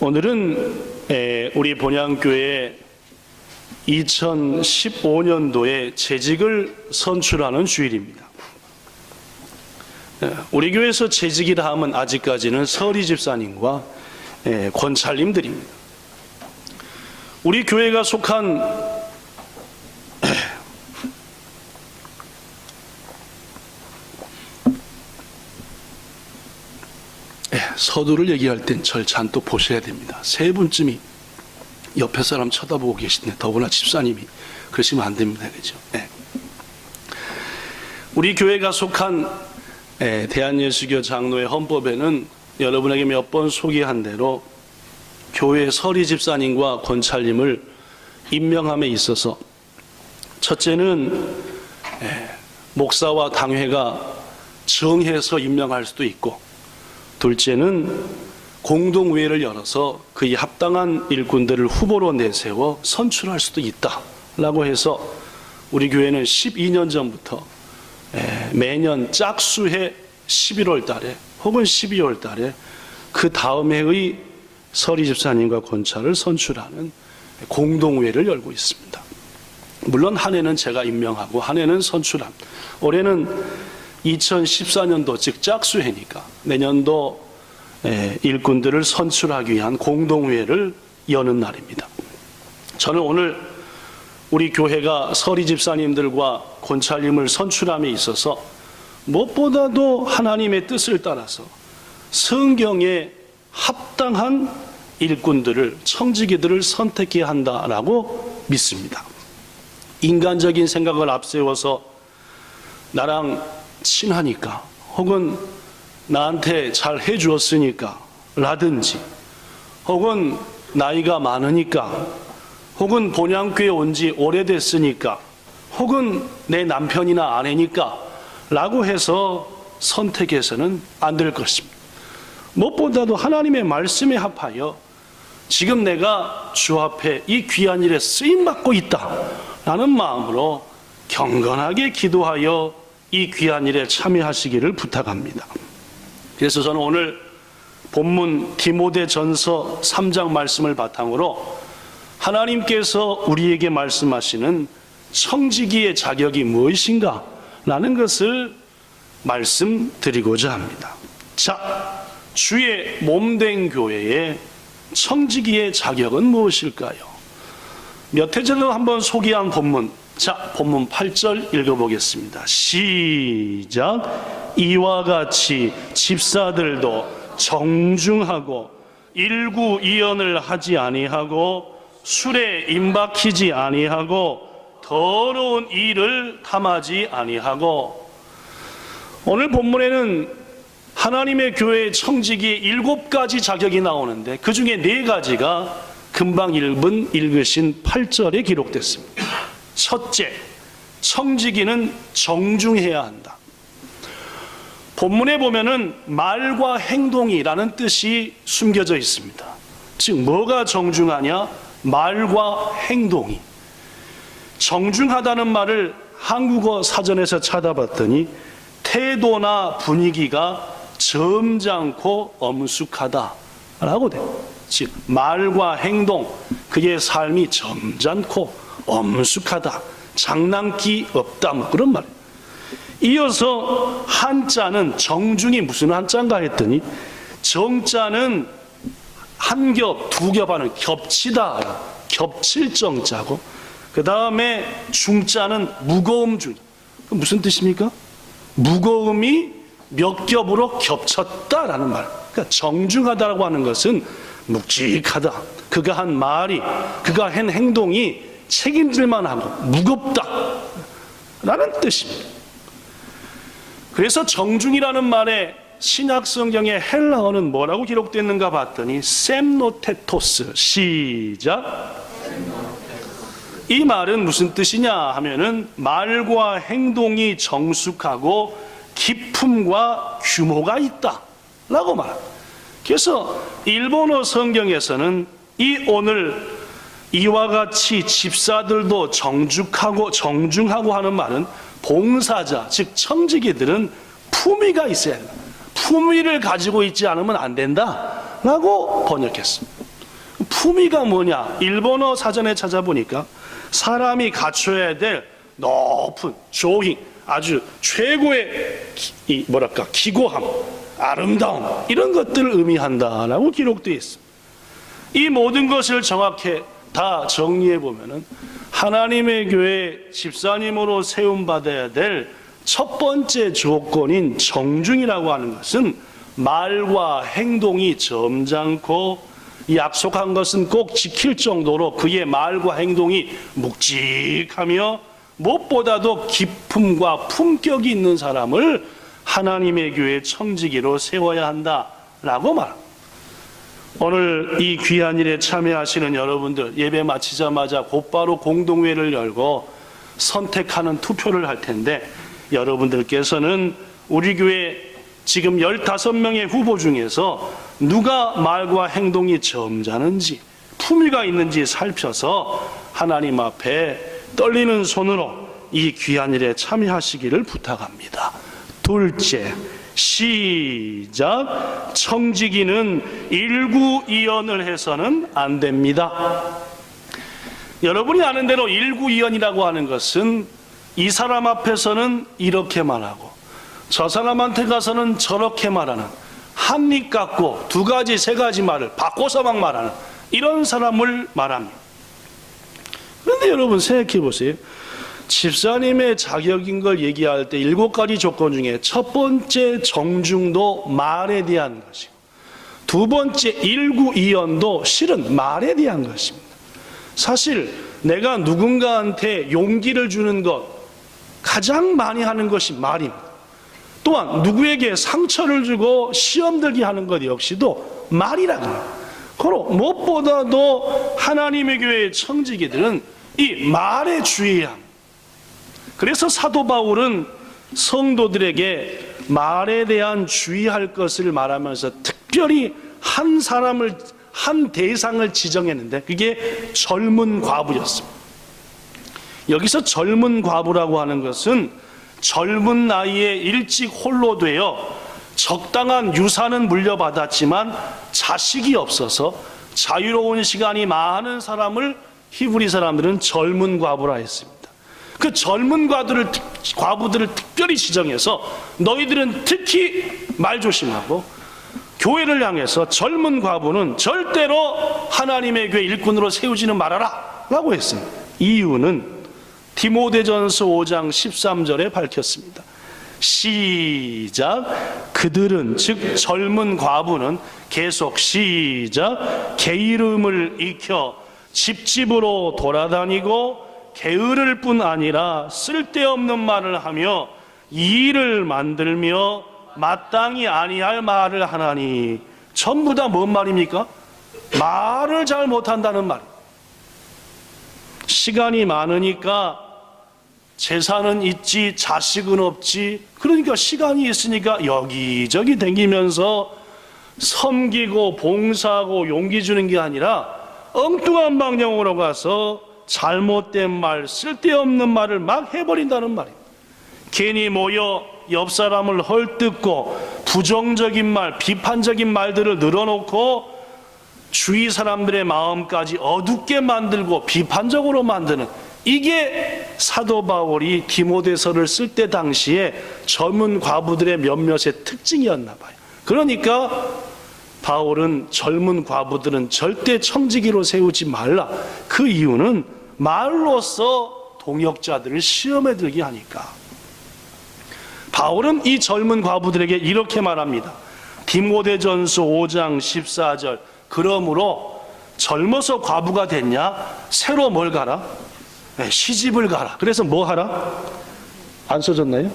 오늘은 우리 본향교회 2015년도에 재직을 선출하는 주일입니다. 우리 교회에서 재직이라 하면 아직까지는 서리 집사님과 권찰님들입니다. 우리 교회가 속한 서두를 얘기할 땐 절 잔뜩 보셔야 됩니다. 세 분쯤이 옆에 사람 쳐다보고 계신데 더구나 집사님이 그러시면 안 됩니다. 그죠? 네. 우리 교회가 속한 대한예수교 장로회 헌법에는 여러분에게 몇 번 소개한 대로 교회 서리 집사님과 권찰님을 임명함에 있어서 첫째는 목사와 당회가 정해서 임명할 수도 있고, 둘째는 공동회의를 열어서 그에 합당한 일꾼들을 후보로 내세워 선출할 수도 있다라고 해서 우리 교회는 12년 전부터 매년 짝수해 11월 달에 혹은 12월 달에 그 다음 해의 서리 집사님과 권찰을 선출하는 공동회의를 열고 있습니다. 물론 한 해는 제가 임명하고 한 해는 선출합니다. 올해는 2014년도 즉 짝수해니까 내년도 일꾼들을 선출하기 위한 공동회의를 여는 날입니다. 저는 오늘 우리 교회가 서리 집사님들과 권찰님을 선출함에 있어서 무엇보다도 하나님의 뜻을 따라서 성경에 합당한 일꾼들을, 청지기들을 선택해야 한다라고 믿습니다. 인간적인 생각을 앞세워서 나랑 친하니까 혹은 나한테 잘 해주었으니까 라든지, 혹은 나이가 많으니까, 혹은 본향교회 온 지 오래됐으니까, 혹은 내 남편이나 아내니까 라고 해서 선택해서는 안 될 것입니다. 무엇보다도 하나님의 말씀에 합하여 지금 내가 주 앞에 이 귀한 일에 쓰임받고 있다라는 마음으로 경건하게 기도하여 이 귀한 일에 참여하시기를 부탁합니다. 그래서 저는 오늘 본문 디모데전서 3장 말씀을 바탕으로 하나님께서 우리에게 말씀하시는 청지기의 자격이 무엇인가 라는 것을 말씀드리고자 합니다. 자, 주의 몸된 교회의 청지기의 자격은 무엇일까요? 몇 해 전에 한번 소개한 본문, 자, 본문 8절 읽어보겠습니다. 시작. 이와 같이 집사들도 정중하고 일구이연을 하지 아니하고 술에 임박히지 아니하고 더러운 일을 탐하지 아니하고. 오늘 본문에는 하나님의 교회의 청지기의 7가지 자격이 나오는데 그 중에 4가지가 금방 읽으신 8절에 기록됐습니다. 첫째, 청지기는 정중해야 한다. 본문에 보면은 말과 행동이라는 뜻이 숨겨져 있습니다. 즉 뭐가 정중하냐? 말과 행동이. 정중하다는 말을 한국어 사전에서 찾아봤더니 태도나 분위기가 점잖고 엄숙하다라고 돼요. 즉 말과 행동, 그의 삶이 점잖고 엄숙하다, 장난기 없다, 뭐 그런 말이에요. 이어서 한자는 정중이 무슨 한자인가 했더니 정자는 한 겹, 두 겹 하는 겹치다, 겹칠 정자고, 그 다음에 중자는 무거움 중. 무슨 뜻입니까? 무거움이 몇 겹으로 겹쳤다라는 말. 그러니까 정중하다라고 하는 것은 묵직하다, 그가 한 말이, 그가 한 행동이 책임질만 하고 무겁다 라는 뜻입니다. 그래서 정중이라는 말에 신약 성경의 헬라어는 뭐라고 기록됐는가 봤더니 셈노테토스. 시작. 이 말은 무슨 뜻이냐 하면은 말과 행동이 정숙하고 기품과 규모가 있다 라고 말합니다. 그래서 일본어 성경에서는 오늘 이와 같이 집사들도 정중하고 하는 말은 봉사자, 즉 청지기들은 품위가 있어야 된다. 품위를 가지고 있지 않으면 안 된다라고 번역했습니다. 품위가 뭐냐? 일본어 사전에 찾아보니까 사람이 갖춰야 될 높은 조행, 아주 최고의 기고함, 아름다움, 이런 것들을 의미한다라고 기록되어 있습니다. 이 모든 것을 정확히 다 정리해 보면은 하나님의 교회 집사님으로 세움받아야 될 첫 번째 조건인 정중이라고 하는 것은 말과 행동이 점잖고 약속한 것은 꼭 지킬 정도로 그의 말과 행동이 묵직하며 무엇보다도 기품과 품격이 있는 사람을 하나님의 교회 청지기로 세워야 한다라고 말합니다. 오늘 이 귀한 일에 참여하시는 여러분들, 예배 마치자마자 곧바로 공동회를 열고 선택하는 투표를 할 텐데, 여러분들께서는 우리 교회 지금 15명의 후보 중에서 누가 말과 행동이 점잖은지, 품위가 있는지 살펴서 하나님 앞에 떨리는 손으로 이 귀한 일에 참여하시기를 부탁합니다. 둘째, 시작. 청지기는 일구이연을 해서는 안 됩니다. 여러분이 아는 대로 일구이연이라고 하는 것은 이 사람 앞에서는 이렇게 말하고 저 사람한테 가서는 저렇게 말하는, 한 입 갖고 두 가지 세 가지 말을 바꿔서 막 말하는 이런 사람을 말합니다. 그런데 여러분 생각해 보세요. 집사님의 자격인 걸 얘기할 때 7가지 조건 중에 첫 번째 정중도 말에 대한 것이고, 두 번째 일구이연도 실은 말에 대한 것입니다. 사실 내가 누군가한테 용기를 주는 것 가장 많이 하는 것이 말입니다. 또한 누구에게 상처를 주고 시험 들게 하는 것 역시도 말이라고 합니다. 그러 무엇보다도 하나님의 교회의 청지기들은 이 말에 주의해야 합니다. 그래서 사도 바울은 성도들에게 말에 대한 주의할 것을 말하면서 특별히 한 사람을, 한 대상을 지정했는데 그게 젊은 과부였습니다. 여기서 젊은 과부라고 하는 것은 젊은 나이에 일찍 홀로 되어 적당한 유산은 물려받았지만 자식이 없어서 자유로운 시간이 많은 사람을 히브리 사람들은 젊은 과부라 했습니다. 그 젊은 과부들을 특별히 지정해서 너희들은 특히 말 조심하고, 교회를 향해서 젊은 과부는 절대로 하나님의 교회 일꾼으로 세우지는 말아라 라고 했습니다. 이유는 디모데전서 5장 13절에 밝혔습니다. 시작. 그들은, 즉 젊은 과부는, 계속 시작, 게으름을 익혀 집집으로 돌아다니고 게으를 뿐 아니라 쓸데없는 말을 하며 이의를 만들며 마땅히 아니할 말을 하나니. 전부 다 뭔 말입니까? 말을 잘 못한다는 말. 시간이 많으니까 재산은 있지 자식은 없지, 그러니까 시간이 있으니까 여기저기 댕기면서 섬기고 봉사하고 용기 주는 게 아니라 엉뚱한 방향으로 가서 잘못된 말, 쓸데없는 말을 막 해버린다는 말입니다. 괜히 모여 옆 사람을 헐뜯고 부정적인 말, 비판적인 말들을 늘어놓고 주위 사람들의 마음까지 어둡게 만들고 비판적으로 만드는, 이게 사도 바울이 디모데서를 쓸 때 당시에 젊은 과부들의 몇몇의 특징이었나 봐요. 그러니까 바울은 젊은 과부들은 절대 청지기로 세우지 말라. 그 이유는 말로써 동역자들을 시험에 들게 하니까. 바울은 이 젊은 과부들에게 이렇게 말합니다. 디모데전서 5장 14절. 그러므로 젊어서 과부가 됐냐? 새로 뭘 가라? 네, 시집을 가라. 그래서 뭐 하라? 안 써졌나요?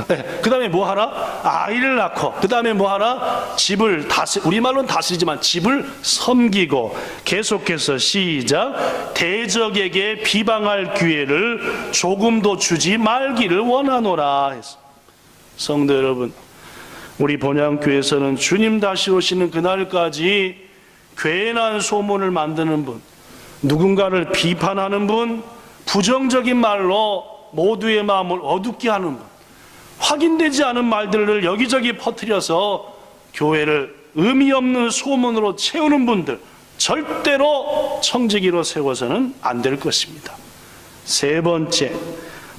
네, 그 다음에 뭐 하라? 아이를 낳고, 그 다음에 뭐 하라? 집을 우리말로는 다스리지만 집을 섬기고, 계속해서 시작, 대적에게 비방할 기회를 조금도 주지 말기를 원하노라 했어. 성도 여러분, 우리 본향교회에서는 주님 다시 오시는 그날까지 괜한 소문을 만드는 분, 누군가를 비판하는 분, 부정적인 말로 모두의 마음을 어둡게 하는 분, 확인되지 않은 말들을 여기저기 퍼뜨려서 교회를 의미 없는 소문으로 채우는 분들 절대로 청지기로 세워서는 안 될 것입니다. 세 번째,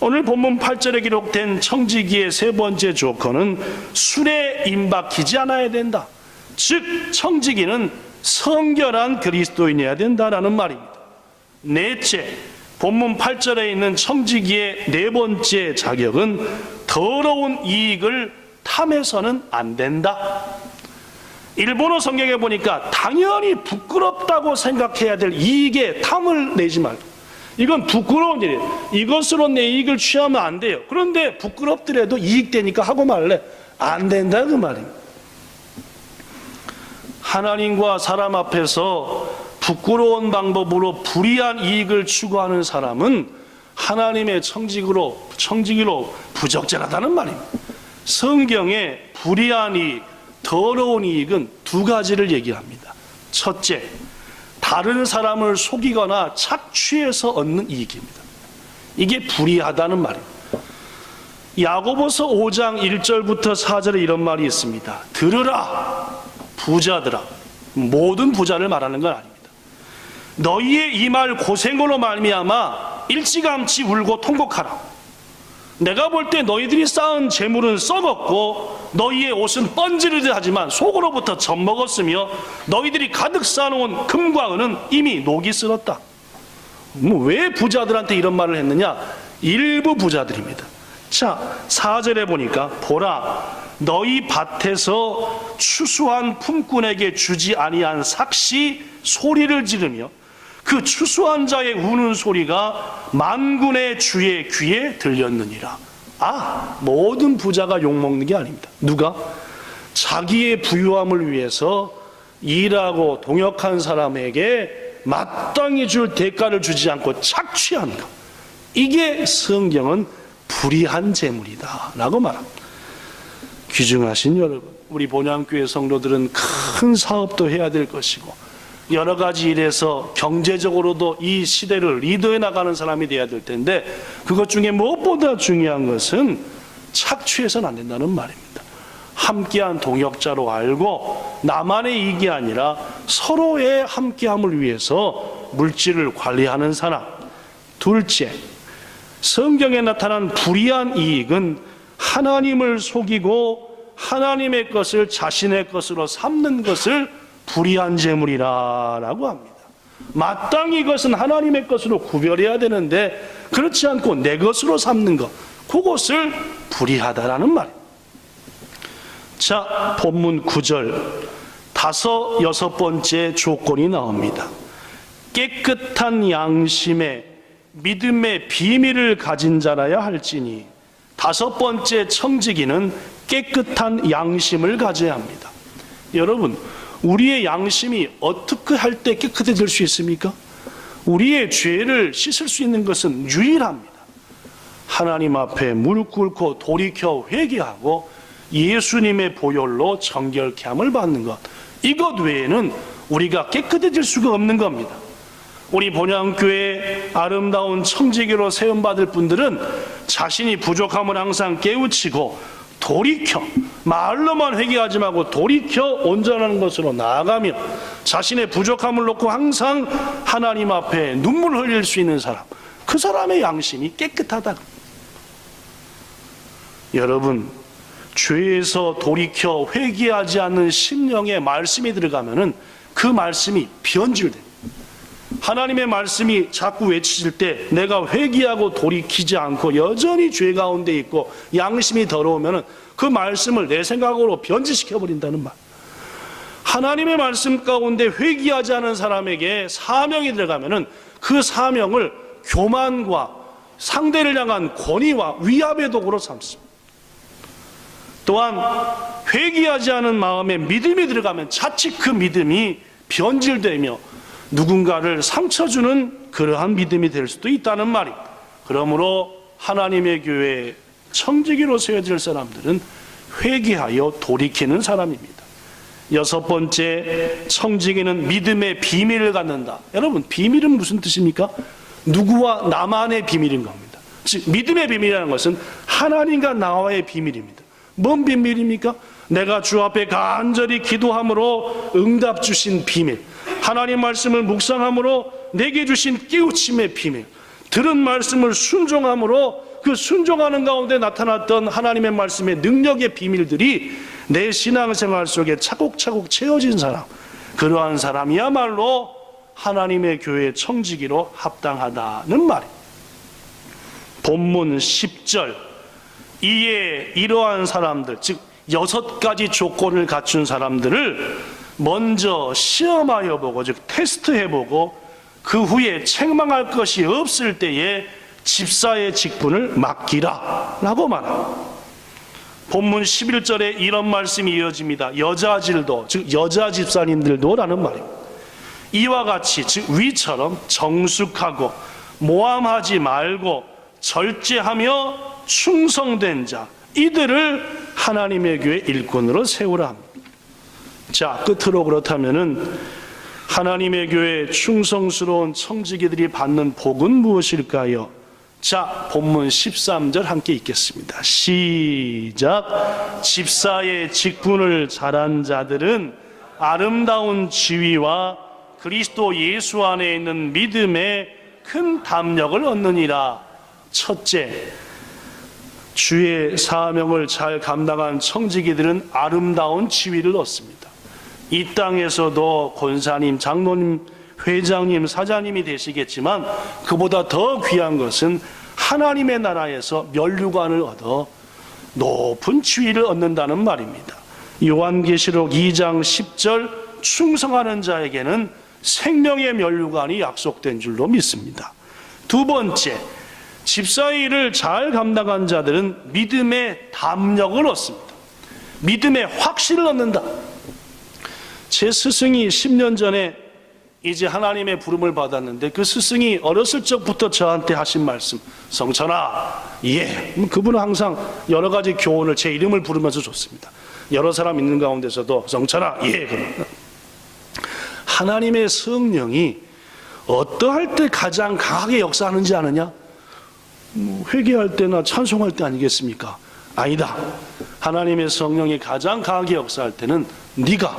오늘 본문 8절에 기록된 청지기의 세 번째 조건은 술에 임박히지 않아야 된다. 즉 청지기는 성결한 그리스도인이어야 된다라는 말입니다. 넷째, 본문 8절에 있는 청지기의 네 번째 자격은 더러운 이익을 탐해서는 안 된다. 일본어 성경에 보니까 당연히 부끄럽다고 생각해야 될 이익에 탐을 내지 말고, 이건 부끄러운 일이에요. 이것으로 내 이익을 취하면 안 돼요. 그런데 부끄럽더라도 이익되니까 하고 말래. 안 된다 그 말입니다. 하나님과 사람 앞에서 부끄러운 방법으로 불의한 이익을 추구하는 사람은 하나님의 청지기로 부적절하다는 말입니다. 성경에 불의한 이익, 더러운 이익은 두 가지를 얘기합니다. 첫째, 다른 사람을 속이거나 착취해서 얻는 이익입니다. 이게 불의하다는 말입니다. 야고보서 5장 1절부터 4절에 이런 말이 있습니다. 들으라 부자들아. 모든 부자를 말하는 건 아닙니다. 너희의 이 말 고생으로 말미암아 일찌감치 울고 통곡하라. 내가 볼 때 너희들이 쌓은 재물은 썩었고 너희의 옷은 뻔지르듯 하지만 속으로부터 젖먹었으며 너희들이 가득 쌓아놓은 금과 은은 이미 녹이 쓸었다. 왜 부자들한테 이런 말을 했느냐? 일부 부자들입니다. 자, 4절에 보니까 보라 너희 밭에서 추수한 품꾼에게 주지 아니한 삭시 소리를 지르며 그 추수한 자의 우는 소리가 만군의 주의 귀에 들렸느니라. 모든 부자가 욕먹는 게 아닙니다. 누가? 자기의 부유함을 위해서 일하고 동역한 사람에게 마땅히 줄 대가를 주지 않고 착취하는 것. 이게 성경은 불의한 재물이다 라고 말합니다. 귀중하신 여러분, 우리 본향교회 성도들은 큰 사업도 해야 될 것이고 여러 가지 일에서 경제적으로도 이 시대를 리더해 나가는 사람이 돼야 될 텐데, 그것 중에 무엇보다 중요한 것은 착취해서는 안 된다는 말입니다. 함께한 동역자로 알고 나만의 이익이 아니라 서로의 함께함을 위해서 물질을 관리하는 사람. 둘째, 성경에 나타난 불의한 이익은 하나님을 속이고 하나님의 것을 자신의 것으로 삼는 것을 불의한 재물이라고 합니다. 마땅히 이것은 하나님의 것으로 구별해야 되는데 그렇지 않고 내 것으로 삼는 것, 그것을 불의하다라는 말입니다. 자, 본문 9절 여섯 번째 조건이 나옵니다. 깨끗한 양심에 믿음의 비밀을 가진 자라야 할지니. 다섯 번째 청지기는 깨끗한 양심을 가져야 합니다. 여러분, 우리의 양심이 어떻게 할 때 깨끗해질 수 있습니까? 우리의 죄를 씻을 수 있는 것은 유일합니다. 하나님 앞에 무릎 꿇고 돌이켜 회개하고 예수님의 보혈로 정결케 함을 받는 것, 이것 외에는 우리가 깨끗해질 수가 없는 겁니다. 우리 본향교회 아름다운 청지기로 세움받을 분들은 자신이 부족함을 항상 깨우치고 돌이켜, 말로만 회개하지 말고 돌이켜 온전한 것으로 나아가며 자신의 부족함을 놓고 항상 하나님 앞에 눈물 흘릴 수 있는 사람, 그 사람의 양심이 깨끗하다. 여러분, 죄에서 돌이켜 회개하지 않는 심령의 말씀이 들어가면은 그 말씀이 변질돼요. 하나님의 말씀이 자꾸 외치실 때 내가 회개하고 돌이키지 않고 여전히 죄 가운데 있고 양심이 더러우면 그 말씀을 내 생각으로 변질시켜버린다는 말. 하나님의 말씀 가운데 회개하지 않은 사람에게 사명이 들어가면 그 사명을 교만과 상대를 향한 권위와 위압의 도구로 삼습니다. 또한 회개하지 않은 마음에 믿음이 들어가면 자칫 그 믿음이 변질되며 누군가를 상처 주는 그러한 믿음이 될 수도 있다는 말입니다. 그러므로 하나님의 교회에 청지기로 세워질 사람들은 회개하여 돌이키는 사람입니다. 여섯 번째, 청지기는 믿음의 비밀을 갖는다. 여러분, 비밀은 무슨 뜻입니까? 누구와 나만의 비밀인 겁니다. 즉 믿음의 비밀이라는 것은 하나님과 나와의 비밀입니다. 뭔 비밀입니까? 내가 주 앞에 간절히 기도함으로 응답 주신 비밀, 하나님 말씀을 묵상함으로 내게 주신 깨우침의 비밀, 들은 말씀을 순종함으로 그 순종하는 가운데 나타났던 하나님의 말씀의 능력의 비밀들이 내 신앙생활 속에 차곡차곡 채워진 사람, 그러한 사람이야말로 하나님의 교회 청지기로 합당하다는 말입니다. 본문 10절, 이에 이러한 사람들, 즉 6가지 조건을 갖춘 사람들을 먼저 시험하여 보고, 즉 테스트해 보고, 그 후에 책망할 것이 없을 때에 집사의 직분을 맡기라 라고 말합니다. 본문 11절에 이런 말씀이 이어집니다. 여자질도, 즉 여자 집사님들도 라는 말입니다. 이와 같이, 즉 위처럼 정숙하고 모함하지 말고 절제하며 충성된 자, 이들을 하나님의 교회 일꾼으로 세우라 합니다. 자, 끝으로 그렇다면은 하나님의 교회 충성스러운 청지기들이 받는 복은 무엇일까요? 자, 본문 13절 함께 읽겠습니다. 시작. 집사의 직분을 잘한 자들은 아름다운 지위와 그리스도 예수 안에 있는 믿음에 큰 담력을 얻느니라. 첫째, 주의 사명을 잘 감당한 청지기들은 아름다운 지위를 얻습니다. 이 땅에서도 권사님, 장로님, 회장님, 사장님이 되시겠지만 그보다 더 귀한 것은 하나님의 나라에서 면류관을 얻어 높은 지위를 얻는다는 말입니다. 요한계시록 2장 10절, 충성하는 자에게는 생명의 면류관이 약속된 줄로 믿습니다. 두 번째, 집사의 일을 잘 감당한 자들은 믿음의 담력을 얻습니다. 믿음의 확신을 얻는다. 제 스승이 10년 전에 이제 하나님의 부름을 받았는데, 그 스승이 어렸을 적부터 저한테 하신 말씀, 성천아, 예. 그분은 항상 여러 가지 교훈을 제 이름을 부르면서 줬습니다. 여러 사람 있는 가운데서도 성천아, 예. 하나님의 성령이 어떠할 때 가장 강하게 역사하는지 아느냐? 회개할 때나 찬송할 때 아니겠습니까? 아니다. 하나님의 성령이 가장 강하게 역사할 때는 네가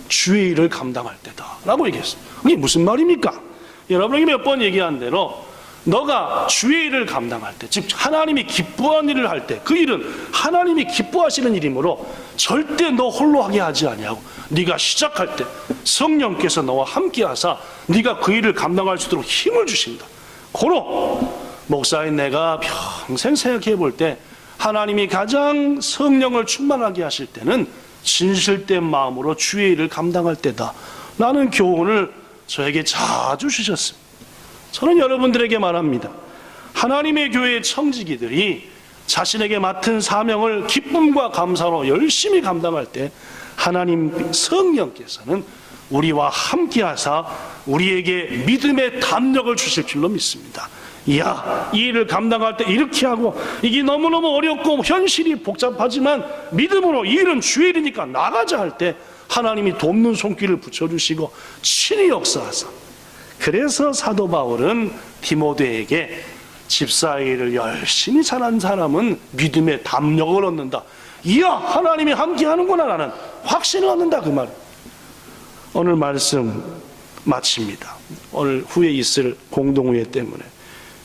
주의 일을 감당할 때다 라고 얘기했습니다. 이게 무슨 말입니까? 여러분이 몇 번 얘기한 대로 너가 주의 일을 감당할 때, 즉 하나님이 기뻐하는 일을 할 때, 그 일은 하나님이 기뻐하시는 일이므로 절대 너 홀로 하게 하지 아니하고 네가 시작할 때 성령께서 너와 함께 하사 네가 그 일을 감당할 수 있도록 힘을 주신다. 고로 목사인 내가 평생 생각해 볼 때 하나님이 가장 성령을 충만하게 하실 때는 진실된 마음으로 주의 일을 감당할 때다 라는 교훈을 저에게 자주 주셨습니다. 저는 여러분들에게 말합니다. 하나님의 교회의 청지기들이 자신에게 맡은 사명을 기쁨과 감사로 열심히 감당할 때 하나님 성령께서는 우리와 함께 하사 우리에게 믿음의 담력을 주실 줄로 믿습니다. 이야, 이 일을 감당할 때 이렇게 하고, 이게 너무너무 어렵고 현실이 복잡하지만 믿음으로 이 일은 주의 일이니까 나가자 할 때 하나님이 돕는 손길을 붙여주시고 친히 역사하사, 그래서 사도 바울은 디모데에게 집사의 일을 열심히 잘한 사람은 믿음의 담력을 얻는다. 이야, 하나님이 함께 하는구나 라는 확신을 얻는다, 그 말. 오늘 말씀 마칩니다. 오늘 후에 있을 공동회의 때문에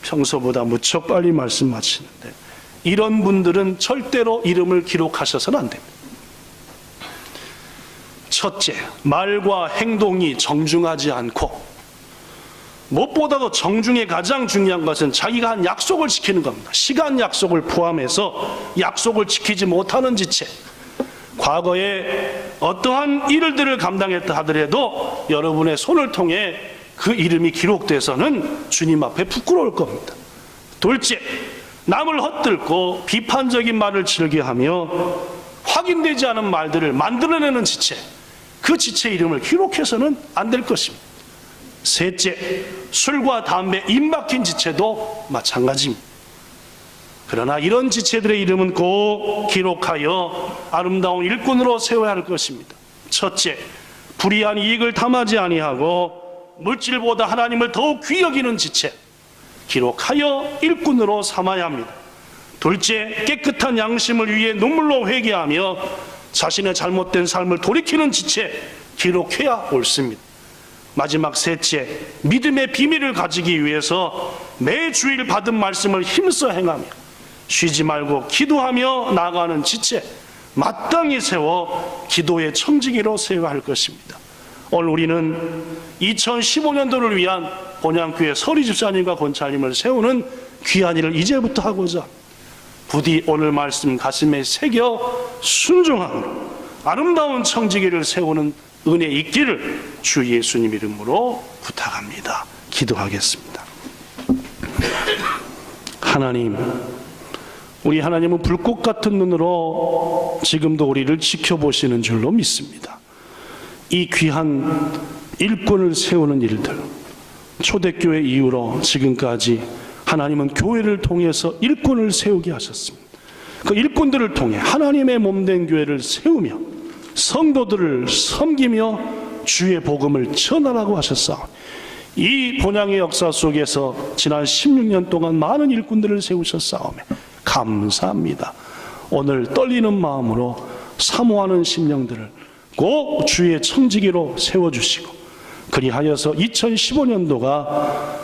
평소보다 무척 빨리 말씀 마치는데, 이런 분들은 절대로 이름을 기록하셔서는 안 됩니다. 첫째, 말과 행동이 정중하지 않고, 무엇보다도 정중에 가장 중요한 것은 자기가 한 약속을 지키는 겁니다. 시간 약속을 포함해서 약속을 지키지 못하는 지체. 과거에 어떠한 일들을 감당했다 하더라도 여러분의 손을 통해 그 이름이 기록돼서는 주님 앞에 부끄러울 겁니다. 둘째, 남을 헛들고 비판적인 말을 즐겨하며 확인되지 않은 말들을 만들어내는 지체, 그 지체 이름을 기록해서는 안 될 것입니다. 셋째, 술과 담배 입 막힌 지체도 마찬가지입니다. 그러나 이런 지체들의 이름은 꼭 기록하여 아름다운 일꾼으로 세워야 할 것입니다. 첫째, 불의한 이익을 탐하지 아니하고 물질보다 하나님을 더욱 귀히 여기는 지체, 기록하여 일꾼으로 삼아야 합니다. 둘째, 깨끗한 양심을 위해 눈물로 회개하며 자신의 잘못된 삶을 돌이키는 지체, 기록해야 옳습니다. 마지막 셋째, 믿음의 비밀을 가지기 위해서 매 주일 받은 말씀을 힘써 행하며 쉬지 말고 기도하며 나아가는 지체 마땅히 세워 기도의 청지기로 세워야 할 것입니다. 오늘 우리는 2015년도를 위한 본향교회 서리 집사님과 권찰님을 세우는 귀한 일을 이제부터 하고자 부디 오늘 말씀 가슴에 새겨 순종함으로 아름다운 청지기를 세우는 은혜 있기를 주 예수님 이름으로 부탁합니다. 기도하겠습니다. 하나님, 우리 하나님은 불꽃 같은 눈으로 지금도 우리를 지켜보시는 줄로 믿습니다. 이 귀한 일꾼을 세우는 일들, 초대교회 이후로 지금까지 하나님은 교회를 통해서 일꾼을 세우게 하셨습니다. 그 일꾼들을 통해 하나님의 몸된 교회를 세우며 성도들을 섬기며 주의 복음을 전하라고 하셨사오니 이 본향의 역사 속에서 지난 16년 동안 많은 일꾼들을 세우셨사오며 감사합니다. 오늘 떨리는 마음으로 사모하는 심령들을 꼭 주의 청지기로 세워주시고 그리하여서 2015년도가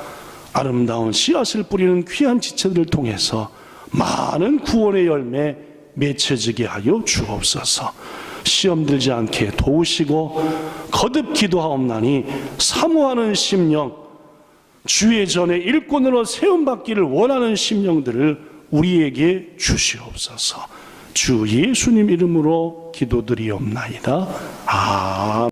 아름다운 씨앗을 뿌리는 귀한 지체들을 통해서 많은 구원의 열매 맺혀지게 하여 주옵소서. 시험 들지 않게 도우시고 거듭 기도하옵나니 사모하는 심령, 주의 전에 일꾼으로 세움받기를 원하는 심령들을 우리에게 주시옵소서. 주 예수님 이름으로 기도드리옵나이다. 아멘.